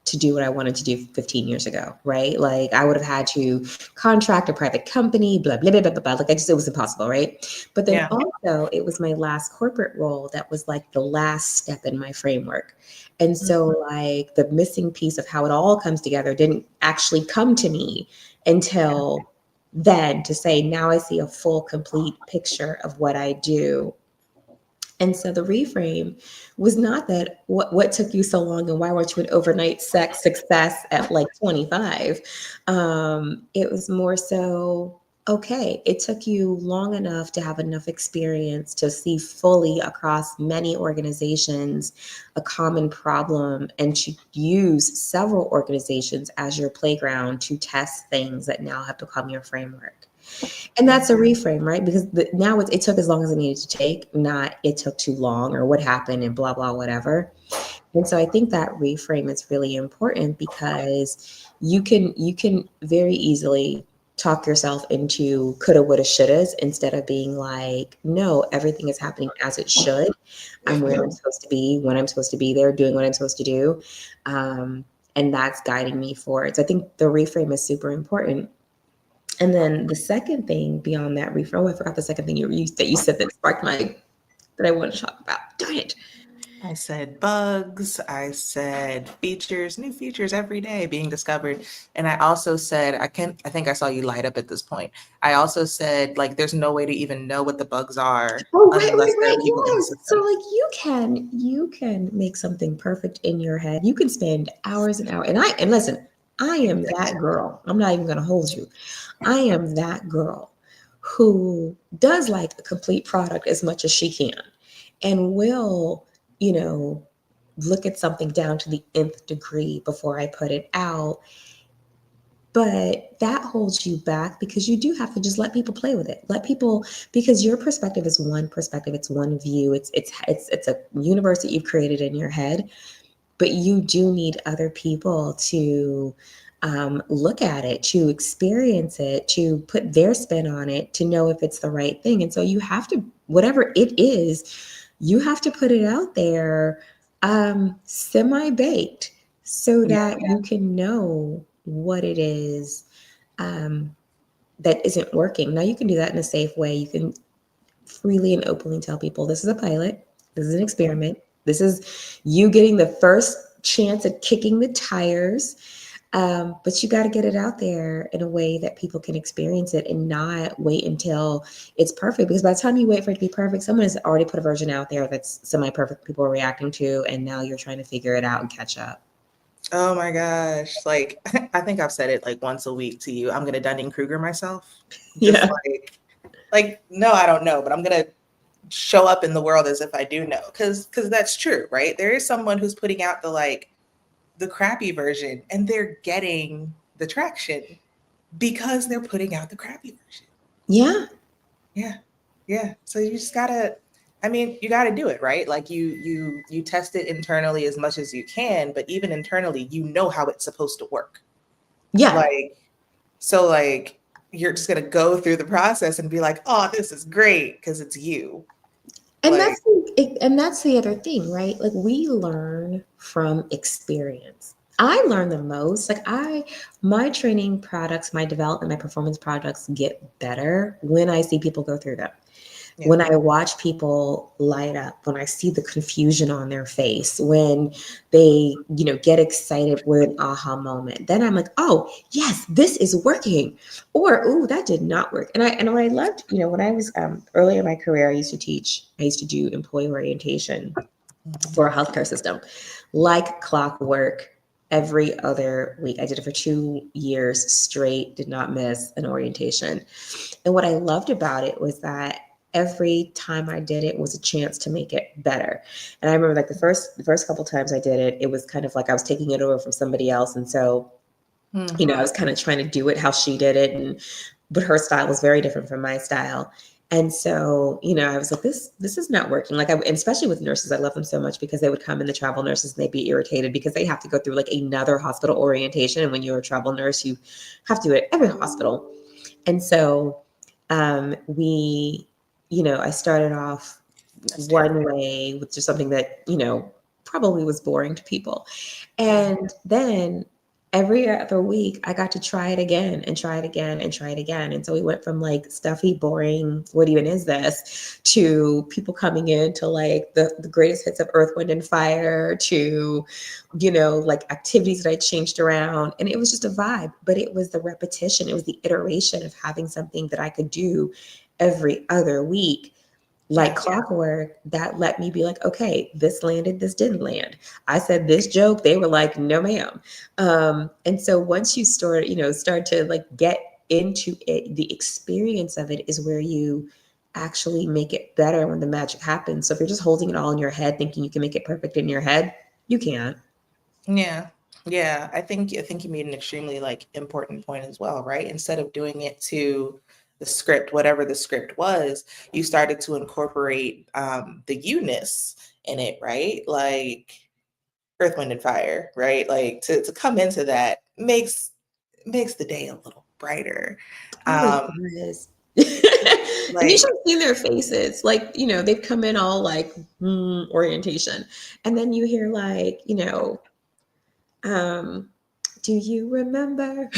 to do what I wanted to do 15 years ago, right? Like, I would have had to contract a private company, blah, blah, blah, blah, blah. Like, it was impossible, right? But then yeah. also, it was my last corporate role that was like the last step in my framework. And so, like, the missing piece of how it all comes together didn't actually come to me until then, to say, now I see a full, complete picture of what I do. And so the reframe was not that what took you so long and why weren't you an overnight sex success at like 25. It was more so, okay, it took you long enough to have enough experience to see fully across many organizations a common problem and to use several organizations as your playground to test things that now have become your framework. And that's a reframe, right? Because now it took as long as it needed to take, not it took too long or what happened and blah, blah, whatever. And so I think that reframe is really important because you can very easily talk yourself into coulda, woulda, shouldas instead of being like, no, everything is happening as it should. I'm where I'm supposed to be, when I'm supposed to be there, doing what I'm supposed to do. Um, and that's guiding me forward. So I think the reframe is super important. And then the second thing beyond that reframe, oh, I forgot the second thing that you said that sparked my that I want to talk about. Darn it. I said bugs. I said features, new features every day being discovered. And I also said, I think I saw you light up at this point. I also said, like, there's no way to even know what the bugs are Oh, unless there are right, people in the yes. So system. like you can make something perfect in your head. You can spend hours and hours. And listen, I am that girl. I'm not even gonna hold you. I am that girl who does like a complete product as much as she can and will, you know, look at something down to the nth degree before I put it out. But that holds you back because you do have to just let people play with it. Let people, because your perspective is one perspective, it's one view, it's a universe that you've created in your head. But you do need other people to look at it, to experience it, to put their spin on it, to know if it's the right thing. And so you have to, whatever it is, you have to put it out there semi baked so Yeah. that you can know what it is um, that isn't working. Now, you can do that in a safe way. You can freely and openly tell people this is a pilot, this is an experiment, this is you getting the first chance at kicking the tires. But you got to get it out there in a way that people can experience it and not wait until it's perfect. Because by the time you wait for it to be perfect, someone has already put a version out there that's semi perfect, people are reacting to, and now you're trying to figure it out and catch up. Oh my gosh. Like, I think I've said it like once a week to you. I'm gonna Dunning-Kruger myself. Just Yeah. no, I don't know, but I'm gonna show up in the world as if I do know. Cause that's true, right? There is someone who's putting out the crappy version and they're getting the traction because they're putting out the crappy version. Yeah. Yeah. Yeah. So you just gotta, I mean, you gotta do it, right? Like you test it internally as much as you can, but even internally, you know how it's supposed to work. Yeah. Like, so like you're just gonna go through the process and be like, oh, this is great because it's you. And Like, that's the other thing, right? Like we learn from experience. I learn the most. My training products, my development, my performance products get better when I see people go through them. yeah. When I watch people light up, when I see the confusion on their face, when they, get excited with an aha moment, then I'm like, oh, yes, this is working. Or, oh, that did not work. And what I loved, when I was early in my career, I used to do employee orientation Mhm. for a healthcare system like clockwork every other week. I did it for 2 years straight, did not miss an orientation. And what I loved about it was that every time I did it was a chance to make it better. And I remember like the first couple times I did it, it was kind of like I was taking it over from somebody else. And so, Hmm. I was kind of trying to do it how she did it. But her style was very different from my style. And so, I was like, this is not working. And especially with nurses, I love them so much because they would come in, the travel nurses, and they'd be irritated because they have to go through like another hospital orientation. And when you're a travel nurse, you have to do it at every hospital. And so we, I started off That's terrible. one way with just something that, probably was boring to people. Yeah. And then every other week, I got to try it again and try it again and try it again. And so we went from like stuffy, boring, what even is this, to people coming in to like the greatest hits of Earth, Wind, and Fire, to, like activities that I changed around. And it was just a vibe, but it was the repetition, it was the iteration of having something that I could do every other week like Yeah. clockwork that let me be like, okay, this landed, this didn't land. I said this joke, they were like, no, ma'am. And so once you start to like get into it, the experience of it is where you actually make it better when the magic happens. So if you're just holding it all in your head, thinking you can make it perfect in your head, you can't. Yeah. Yeah. I think you made an extremely like important point as well, right? Instead of doing it to the script, whatever the script was, you started to incorporate the you-ness in it, right? Like Earth, Wind, and Fire, right? Like to come into that makes the day a little brighter. Oh, it Um, does. And you like should have seen their faces. Like, they've come in all like orientation. And then you hear like, um, do you remember?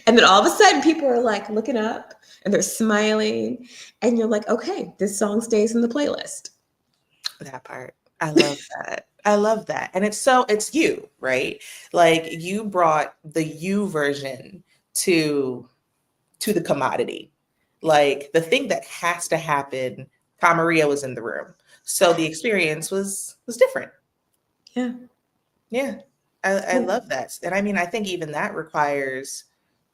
And then all of a sudden people are like looking up and they're smiling. And you're like, okay, this song stays in the playlist. that part. I love that. I love that. And it's you, right? Like you brought the you version to the commodity. Like the thing that has to happen, Camaria was in the room. So the experience was different. Yeah. Yeah. I love that. And I mean, I think even that requires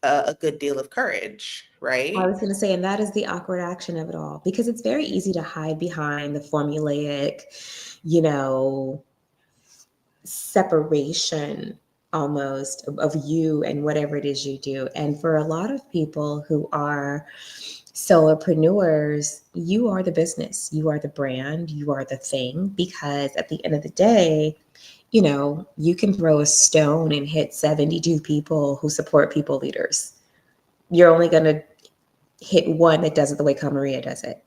a good deal of courage, I right? was going to say, and that is the awkward action of it all, because it's very easy to hide behind the formulaic, you know, separation almost of you and whatever it is you do. And for a lot of people who are solopreneurs, you are the business, you are the brand, you are the thing, because at the end of the day, you can throw a stone and hit 72 people who support people leaders. You're only going to hit one that does it the way Maria does it.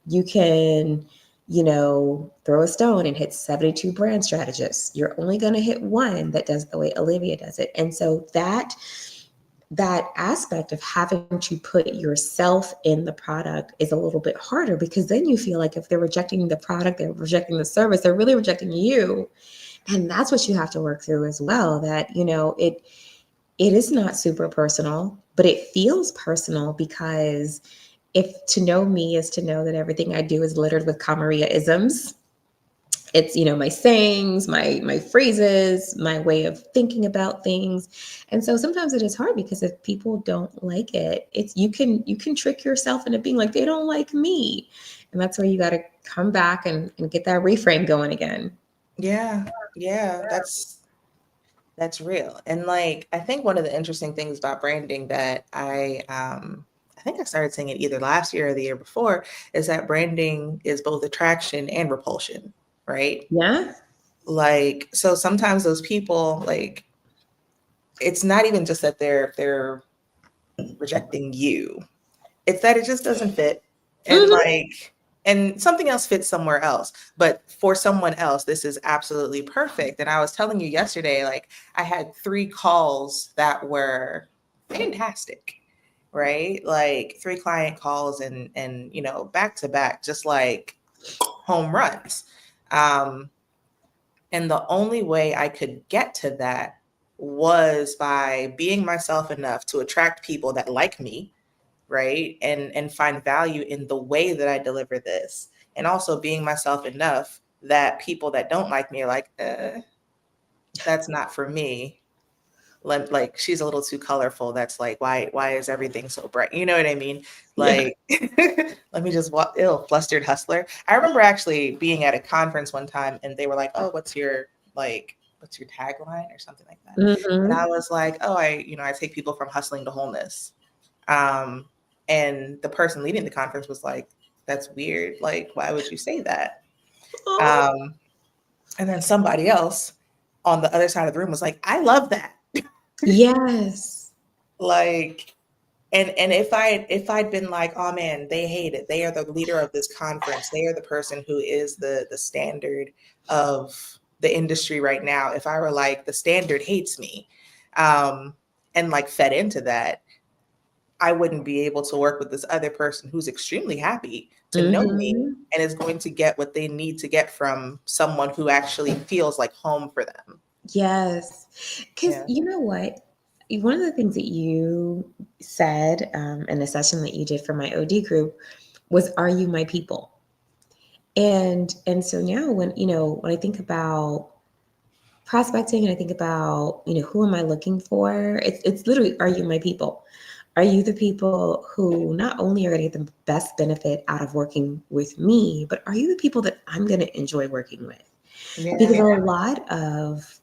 You can, throw a stone and hit 72 brand strategists. You're only going to hit one that does it the way Olivia does it. And so that aspect of having to put yourself in the product is a little bit harder, because then you feel like if they're rejecting the product, they're rejecting the service, they're really rejecting you. And that's what you have to work through as well, that it is not super personal, but it feels personal, because if to know me is to know that everything I do is littered with Kamaria isms. It's, my sayings, my phrases, my way of thinking about things. And so sometimes it is hard, because if people don't like it, it's you can trick yourself into being like, they don't like me. And that's where you got to come back and get that reframe going again. Yeah. Yeah. That's real. And like I think one of the interesting things about branding that I think I started saying it either last year or the year before is that branding is both attraction and repulsion, right? Yeah. Like so sometimes those people like it's not even just that they're rejecting you. It's that it just doesn't fit. And Hmm. like and something else fits somewhere else. But for someone else, this is absolutely perfect. And I was telling you yesterday, like I had 3 calls that were fantastic, right? Like 3 client calls and back to back, just like home runs. Um, and the only way I could get to that was by being myself enough to attract people that like me, right? And find value in the way that I deliver this. And also being myself enough that people that don't like me are like, that's not for me. Like she's a little too colorful. That's like, why is everything so bright? You know what I mean? Yeah. Like, let me just walk ill, flustered hustler. I remember actually being at a conference one time and they were like, oh, what's your tagline or something like that? And I Hmm. was like, oh, I take people from hustling to wholeness. Um, and the person leading the conference was like, that's weird. Like, why would you say that? Oh, Um, and then somebody else on the other side of the room was like, I love that. yes. Like, and if I'd been like, oh man, they hate it. They are the leader of this conference. They are the person who is the standard of the industry right now. If I were like, the standard hates me, and like fed into that, I wouldn't be able to work with this other person who's extremely happy to know me Hmm. and is going to get what they need to get from someone who actually feels like home for them. Yes. Because Yeah. you know what? One of the things that you said in a session that you did for my OD group was, "Are you my people?" And so now when I think about prospecting and I think about who am I looking for, it's literally, are you my people? Are you the people who not only are going to get the best benefit out of working with me, but are you the people that I'm going to enjoy working with? Because Yeah. a lot of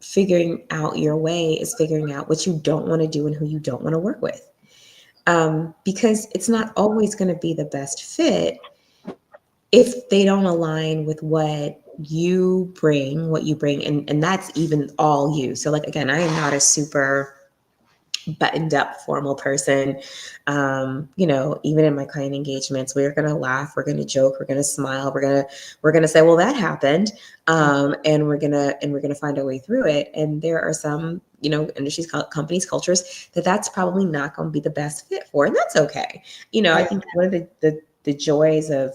figuring out your way is figuring out what you don't want to do and who you don't want to work with. Because it's not always going to be the best fit if they don't align with what you bring, and that's even all you. So, like, again, I am not a super buttoned up formal person. Even in my client engagements, we're gonna laugh, we're gonna joke, we're gonna smile, we're gonna say, well, that happened. And we're gonna find our way through it. And there are some, industries, companies, cultures that's probably not going to be the best fit for, and that's okay. I Yeah. think one of the joys of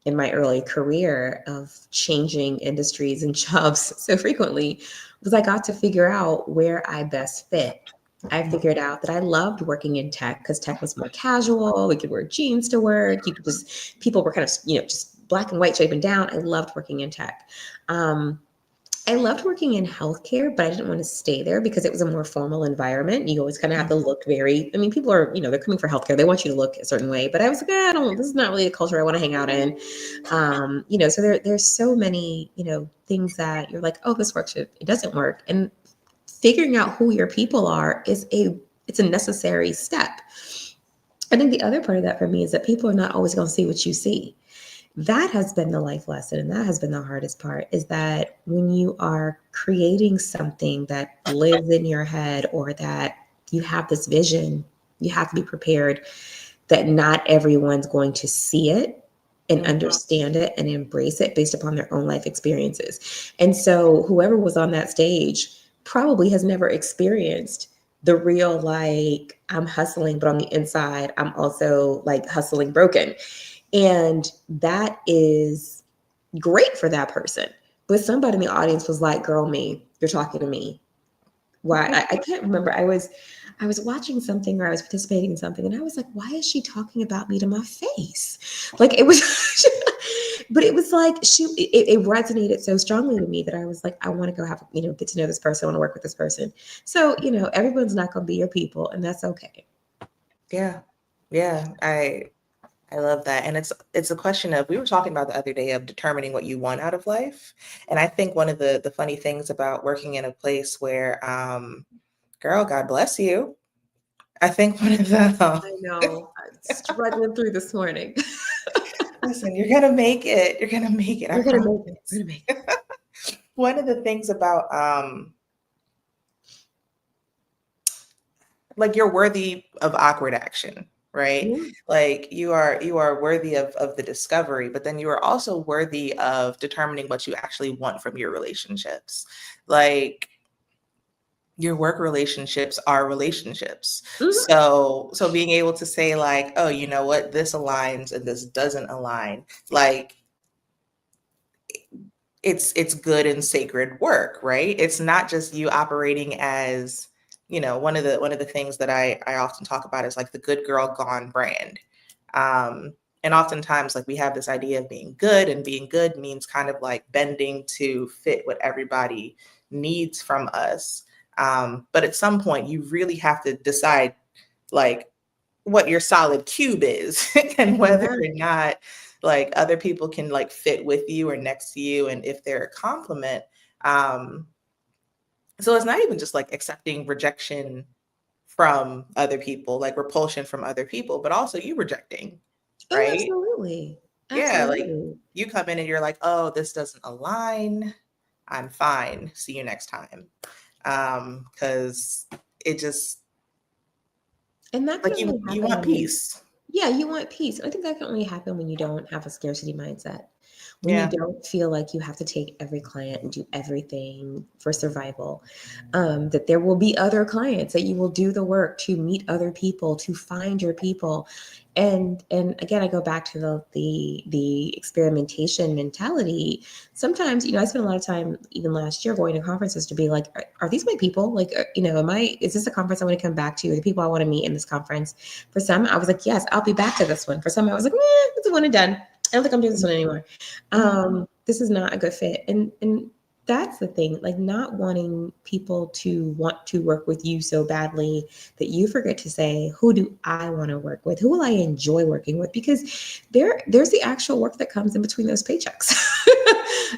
in my early career of changing industries and jobs so frequently was I got to figure out where I best fit. I figured out that I loved working in tech because tech was more casual. We could wear jeans to work. People were kind of, just black and white, shaping down. I loved working in tech. Um, I loved working in healthcare, but I didn't want to stay there because it was a more formal environment. You always kind of have to look people are, they're coming for healthcare. They want you to look a certain way, but I was like, this is not really a culture I want to hang out in. So there's so many, things that you're like, oh, this works. It doesn't work. And figuring out who your people are it's a necessary step. I think the other part of that for me is that people are not always going to see what you see. That has been the life lesson, and that has been the hardest part, is that when you are creating something that lives in your head, or that you have this vision, you have to be prepared that not everyone's going to see it and Mhm. understand it and embrace it based upon their own life experiences. And so whoever was on that stage probably has never experienced the real, like, I'm hustling, but on the inside, I'm also like hustling broken. And that is great for that person. But somebody in the audience was like, girl, me, you're talking to me. Why? I can't remember. I was watching something, or I was participating in something, and I was like, why is she talking about me to my face? Like, it was but it was like it resonated so strongly to me that I was like, I want to go have, get to know this person, I want to work with this person. So, everyone's not gonna be your people, and that's okay. Yeah. Yeah. I love that. And it's a question of, we were talking about the other day, of determining what you want out of life. And I think one of the funny things about working in a place where, girl, God bless you. I think one of the I know. I'm struggling through this morning. listen, you're gonna make it. You're gonna make it, I We're gonna make it. We're promise. gonna make it. One of the things about like, you're worthy of awkward action, right? Yeah. Like, you are worthy of the discovery, but then you are also worthy of determining what you actually want from your relationships. Like, your work relationships are relationships. Mhm. So being able to say, like, oh, you know what, this aligns and this doesn't align, like, it's good and sacred work, right? It's not just you operating as, one of the things that I often talk about is, like, the good girl gone brand. Um, and oftentimes, like, we have this idea of being good, and being good means kind of like bending to fit what everybody needs from us. But at some point, you really have to decide, like, what your solid cube is, and whether Yeah. or not, like, other people can, like, fit with you or next to you, and if they're a compliment. um so it's not even just like accepting rejection from other people, like repulsion from other people, but also you rejecting, Oh, right? absolutely. Yeah, like, Absolutely. you come in and you're like, oh, this doesn't align, I'm fine, see you next time. Because it just, And that can like, only you happen want when peace. yeah, you want peace. I think that can only happen when you don't have a scarcity mindset. When you Yeah. don't feel like you have to take every client and do everything for survival. That there will be other clients, that you will do the work to meet other people, to find your people. And again, I go back to the experimentation mentality. Sometimes, I spent a lot of time even last year going to conferences to be like, are these my people? Like, is this a conference I want to come back to? Are the people I want to meet in this conference? For some, I was like, yes, I'll be back to this one. For some, I was like, it's a one and done. I don't think I'm doing this one anymore. Mhm. This is not a good fit. And That's the thing, like not wanting people to want to work with you so badly that you forget to say, who do I want to work with? Who will I enjoy working with? Because there's the actual work that comes in between those paychecks.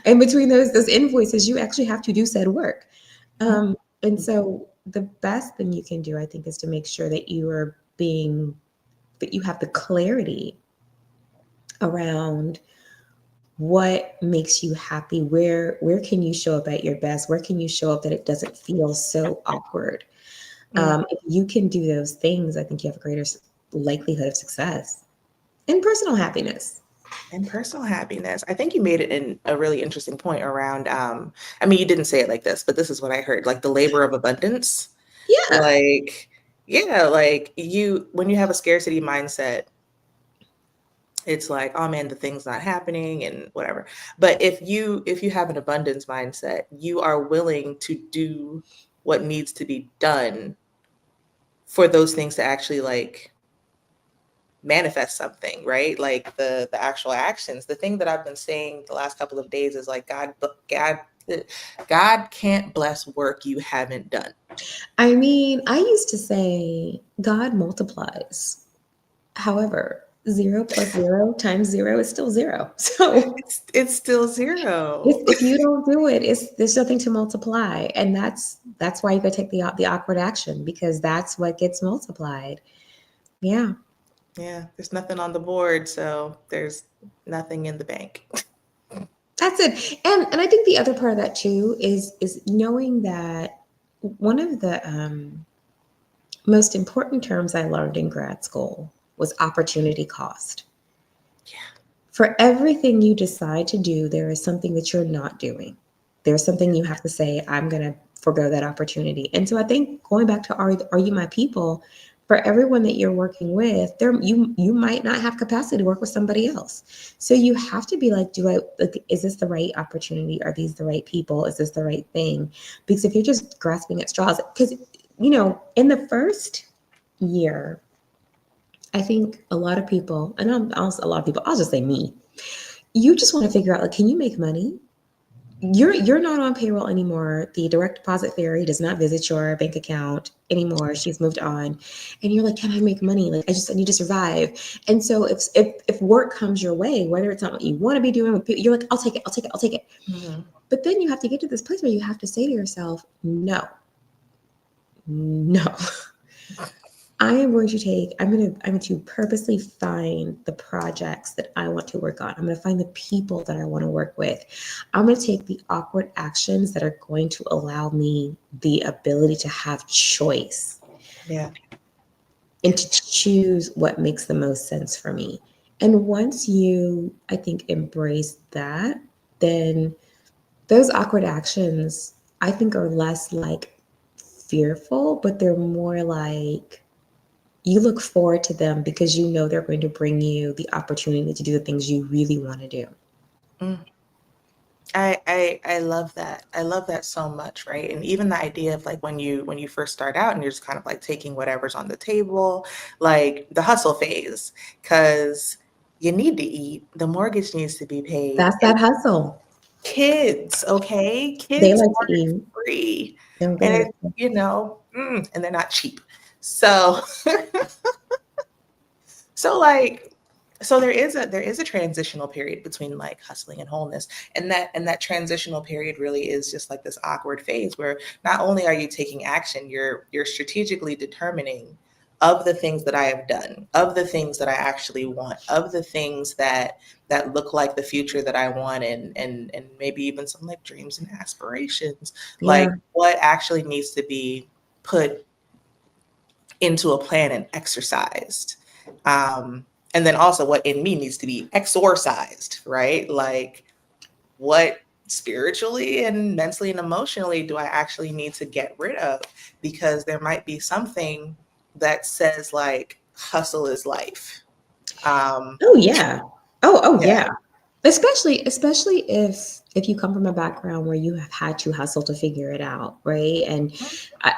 In between those invoices, you actually have to do said work. And so the best thing you can do, I think, is to make sure that that you have the clarity around what makes you happy, where can you show up at your best, where can you show up that it doesn't feel so awkward. Mm. If you can do those things, I think you have a greater likelihood of success and personal happiness. And personal happiness. I think you made it in a really interesting point around, I mean, you didn't say it like this, but this is what I heard, like the labor of abundance. Yeah. Like, yeah, like when you have a scarcity mindset, it's like, oh man, the thing's not happening and whatever. But if you have an abundance mindset, you are willing to do what needs to be done for those things to actually like manifest something, right? Like the actual actions. The thing that I've been saying the last couple of days is like God can't bless work you haven't done. I mean, I used to say God multiplies. However, 0 plus 0 times 0 is still 0. So It's still zero. if you don't do it, there's nothing to multiply, and that's why you go take the awkward action, because that's what gets multiplied. Yeah, Yeah, there's nothing on the board, so there's nothing in the bank. that's it. And I think the other part of that too is knowing that one of the most important terms I learned in grad school was opportunity cost. Yeah. For everything you decide to do, there is something that you're not doing. There's something you have to say, I'm going to forego that opportunity. And so I think going back to are you my people? For everyone that you're working with, you might not have capacity to work with somebody else. So you have to be like, is this the right opportunity? Are these the right people? Is this the right thing? Because if you're just grasping at straws, because in the first year, I think a lot of people, and a lot of people, I'll just say me, you just want to figure out, like, can you make money? You're not on payroll anymore. The direct deposit fairy does not visit your bank account anymore. She's moved on. And you're like, can I make money? Like, I need to survive. And so if work comes your way, whether it's not what you want to be doing, you're like, I'll take it, I'll take it, I'll take it. Mm-hmm. But then you have to get to this place where you have to say to yourself, no, no. I'm going to purposely find the projects that I want to work on. I'm going to find the people that I want to work with. I'm going to take the awkward actions that are going to allow me the ability to have choice Yeah. and to choose what makes the most sense for me. And once you, I think, embrace that, then those awkward actions, I think, are less like fearful, but they're more like you look forward to them because you know they're going to bring you the opportunity to do the things you really want to do. Mm. I love that. I love that so much, right? And even the idea of like when you first start out and you're just kind of like taking whatever's on the table, like the hustle phase, because you need to eat, the mortgage needs to be paid, That's and that hustle. kids, okay? They Kids like to aren't eat. free, Don't and get it. and they're not cheap. So so like so there is a transitional period between like hustling and wholeness, and that transitional period really is just like this awkward phase where not only are you taking action, you're strategically determining of the things that I have done, of the things that I actually want, of the things that look like the future that I want, and maybe even some like dreams and aspirations, Yeah. like what actually needs to be put into a plan and exercised. And then also what in me needs to be exorcised, right? Like what spiritually and mentally and emotionally do I actually need to get rid of? Because there might be something that says like hustle is life. Um, Oh yeah. Oh yeah. yeah. especially if you come from a background where you have had to hustle to figure it out, right? And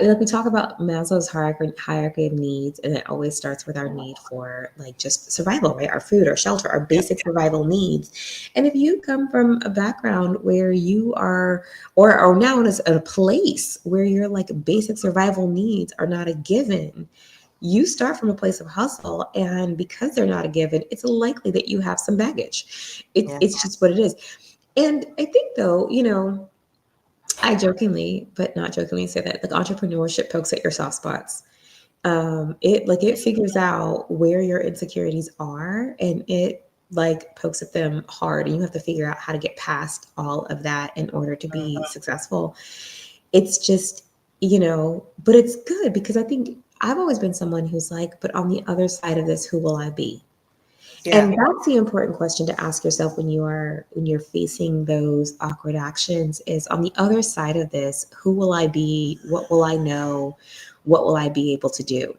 like we talk about Maslow's hierarchy of needs, and it always starts with our need for like just survival, right? Our food, our shelter, our Yeah. basic survival needs. And if you come from a background where you are, or now in a place where your like basic survival needs are not a given, you start from a place of hustle, and because they're not a given, it's likely that you have some baggage. Yeah. It's just what it is. And I think though, I jokingly but not jokingly say that like entrepreneurship pokes at your soft spots. It figures out where your insecurities are, and it like pokes at them hard, and you have to figure out how to get past all of that in order to be Mhm. successful. It's just, but it's good because I think I've always been someone who's like, but on the other side of this, who will I be? Yeah. And that's the important question to ask yourself when you're facing those awkward actions is, on the other side of this, who will I be? What will I know? What will I be able to do?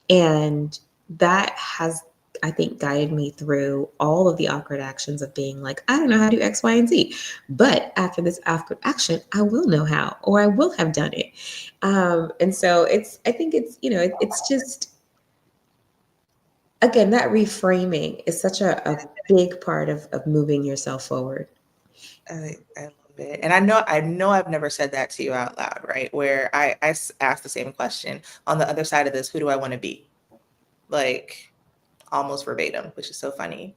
And that has, I think, guided me through all of the awkward actions of being like, I don't know how to do X, Y, and Z. But after this awkward action, I will know how, or I will have done it. And so I think it's just, again, that reframing is such a big part of moving yourself forward. I love it. And I know I've never said that to you out loud, right? Where I asked the same question. On the other side of this, who do I want to be? Like almost verbatim, which is so funny.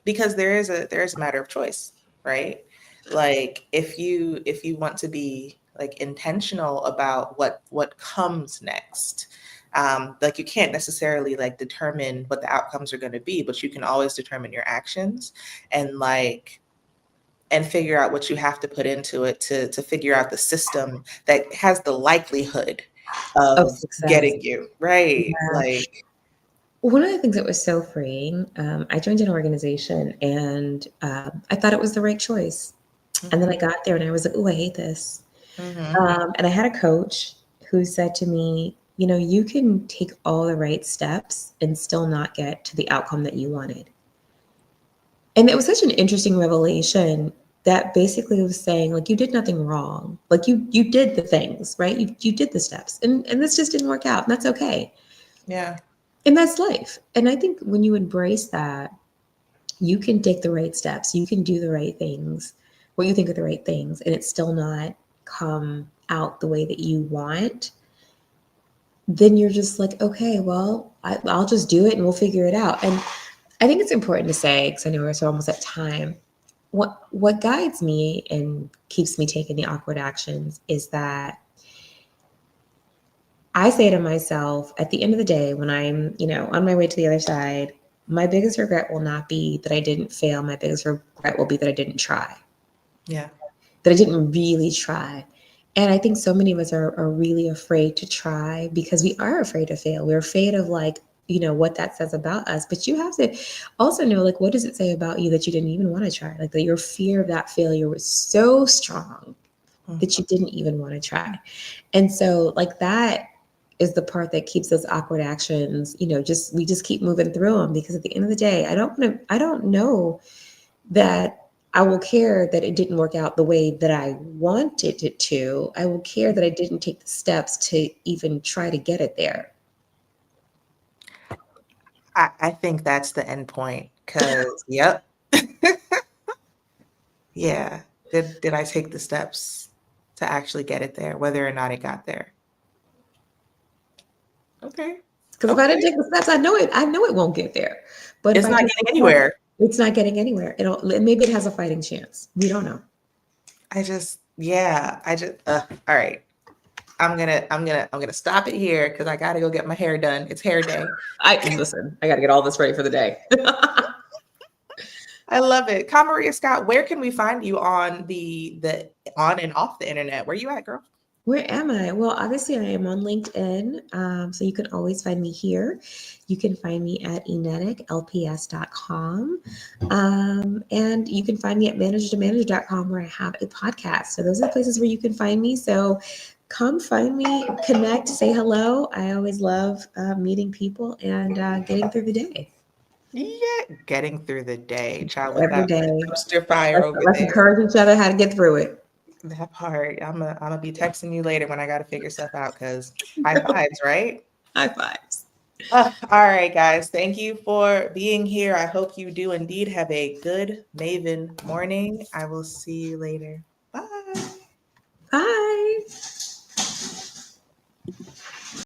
Because there is a matter of choice, right? Like if you want to be like intentional about what comes next, like you can't necessarily like determine what the outcomes are going to be, but you can always determine your actions and like and figure out what you have to put into it to figure out the system that has the likelihood Of of success. getting you right. Yeah. Like, One of the things that was so freeing, I joined an organization, and I thought it was the right choice. And then I mhm, got there and I was like, oh, I hate this. mhm, And I had a coach who said to me, you can take all the right steps and still not get to the outcome that you wanted. And it was such an interesting revelation that basically was saying, like, you did nothing wrong. Like you did the things, right? You did the steps, and this just didn't work out. And that's okay. yeah, And that's life. And I think when you embrace that, you can take the right steps, you can do the right things, what you think are the right things, and it's still not come out the way that you want. Then you're just like, okay, well, I'll just do it and we'll figure it out. And I think it's important to say, because I know we're so almost at time, what guides me and keeps me taking the awkward actions is that I say to myself at the end of the day, when I'm, on my way to the other side, my biggest regret will not be that I didn't fail. My biggest regret will be that I didn't try, yeah, that I didn't really try. And I think so many of us are really afraid to try because we are afraid to fail. We're afraid of like, what that says about us. But you have to also know, like, what does it say about you that you didn't even want to try? Like that your fear of that failure was so strong mhm, that you didn't even want to try. And so like that is the part that keeps those awkward actions, just we just keep moving through them, because at the end of the day, I don't know that I will care that it didn't work out the way that I wanted it to. I will care that I didn't take the steps to even try to get it there. I think that's the end point. Cause yep, yeah. Did I take the steps to actually get it there, whether or not it got there? Okay, Because if I didn't okay. take the steps, I know it won't get there. But if It's I not take getting the steps, anywhere. it's not getting anywhere. Maybe it has a fighting chance. We don't know. I just all right. I'm gonna stop it here because I gotta go get my hair done. It's hair day. I listen. I got to get all this ready for the day. I love it. Maria Scott, where can we find you on the on and off the internet? Where you at, girl? Where am I? Well, obviously, I am on LinkedIn. So you can always find me here. You can find me at eneticlps.com. And you can find me at manager2manager.com, where I have a podcast. So those are the places where you can find me. So come find me, connect, say hello. I always love meeting people and getting through the day. Yeah, getting through the day, child, with Every that day. dumpster fire over Let's there. encourage each other how to get through it. That part, I'm gonna be texting you later when I got to figure stuff out because high fives, right? High fives. All right, guys. Thank you for being here. I hope you do indeed have a good Maven morning. I will see you later. Bye. Bye.